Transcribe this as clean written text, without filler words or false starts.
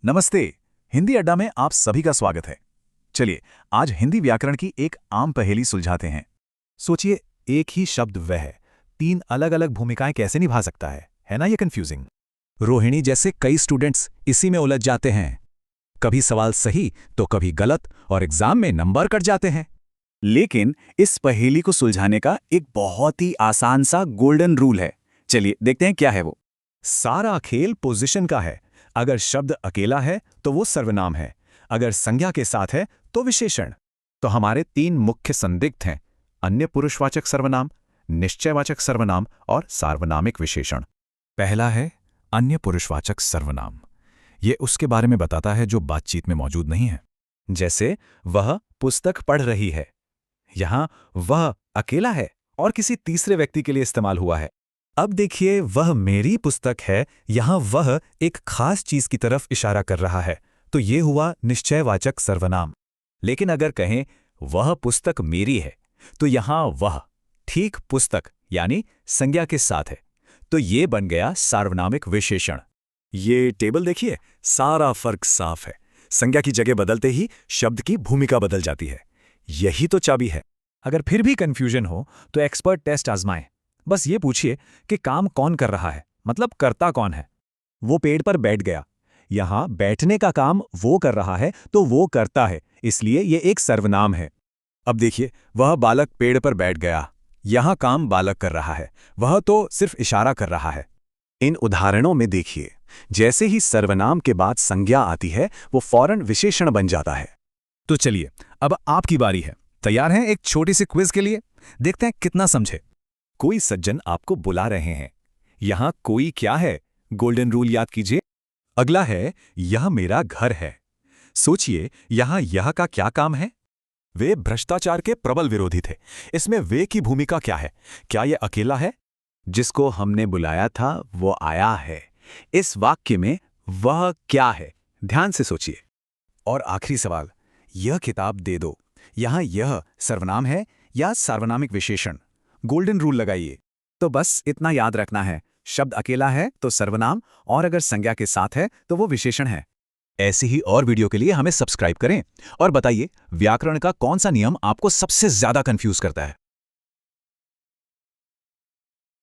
नमस्ते। हिंदी अड्डा में आप सभी का स्वागत है। चलिए आज हिंदी व्याकरण की एक आम पहेली सुलझाते हैं। सोचिए, एक ही शब्द वह तीन अलग अलग भूमिकाएं कैसे निभा सकता है ना ये कंफ्यूजिंग। रोहिणी जैसे कई स्टूडेंट्स इसी में उलझ जाते हैं। कभी सवाल सही तो कभी गलत और एग्जाम में नंबर कट जाते हैं। लेकिन इस पहेली को सुलझाने का एक बहुत ही आसान सा गोल्डन रूल है। चलिए देखते हैं क्या है वो। सारा खेल पोजीशन का है। अगर शब्द अकेला है तो वो सर्वनाम है, अगर संज्ञा के साथ है तो विशेषण। तो हमारे तीन मुख्य संदिग्ध हैं: अन्य पुरुषवाचक सर्वनाम, निश्चयवाचक सर्वनाम और सार्वनामिक विशेषण। पहला है अन्य पुरुषवाचक सर्वनाम। ये उसके बारे में बताता है जो बातचीत में मौजूद नहीं है। जैसे वह पुस्तक पढ़ रही है। यहां वह अकेला है और किसी तीसरे व्यक्ति के लिए इस्तेमाल हुआ है। अब देखिए, वह मेरी पुस्तक है, यहां वह एक खास चीज की तरफ इशारा कर रहा है, तो ये हुआ निश्चयवाचक सर्वनाम। लेकिन अगर कहें वह पुस्तक मेरी है, तो यहां वह ठीक पुस्तक यानी संज्ञा के साथ है, तो ये बन गया सार्वनामिक विशेषण। ये टेबल देखिए, सारा फर्क साफ है। संज्ञा की जगह बदलते ही शब्द की भूमिका बदल जाती है। यही तो चाबी है। अगर फिर भी कंफ्यूजन हो तो एक्सपर्ट टेस्ट आजमाएं। बस ये पूछिए कि काम कौन कर रहा है, मतलब करता कौन है। वो पेड़ पर बैठ गया, यहां बैठने का काम वो कर रहा है तो वो करता है, इसलिए ये एक सर्वनाम है। अब देखिए, वह बालक पेड़ पर बैठ गया, यहां काम बालक कर रहा है, वह तो सिर्फ इशारा कर रहा है। इन उदाहरणों में देखिए, जैसे ही सर्वनाम के बाद संज्ञा आती है वो फौरन विशेषण बन जाता है। तो चलिए अब आपकी बारी है। तैयार हैं एक छोटी सी क्विज के लिए? देखते हैं कितना समझे। कोई सज्जन आपको बुला रहे हैं। यहां कोई क्या है? गोल्डन रूल याद कीजिए। अगला है यह मेरा घर है। सोचिए यहां यह का क्या काम है? वे भ्रष्टाचार के प्रबल विरोधी थे। इसमें वे की भूमिका क्या है? क्या यह अकेला है? जिसको हमने बुलाया था वो आया है। इस वाक्य में वह क्या है? ध्यान से सोचिए। और आखिरी सवाल, यह किताब दे दो। यहां यह सर्वनाम है या सार्वनामिक विशेषण? गोल्डन रूल लगाइए। तो बस इतना याद रखना है, शब्द अकेला है तो सर्वनाम, और अगर संज्ञा के साथ है तो वो विशेषण है। ऐसे ही और वीडियो के लिए हमें सब्सक्राइब करें और बताइए व्याकरण का कौन सा नियम आपको सबसे ज्यादा कंफ्यूज करता है।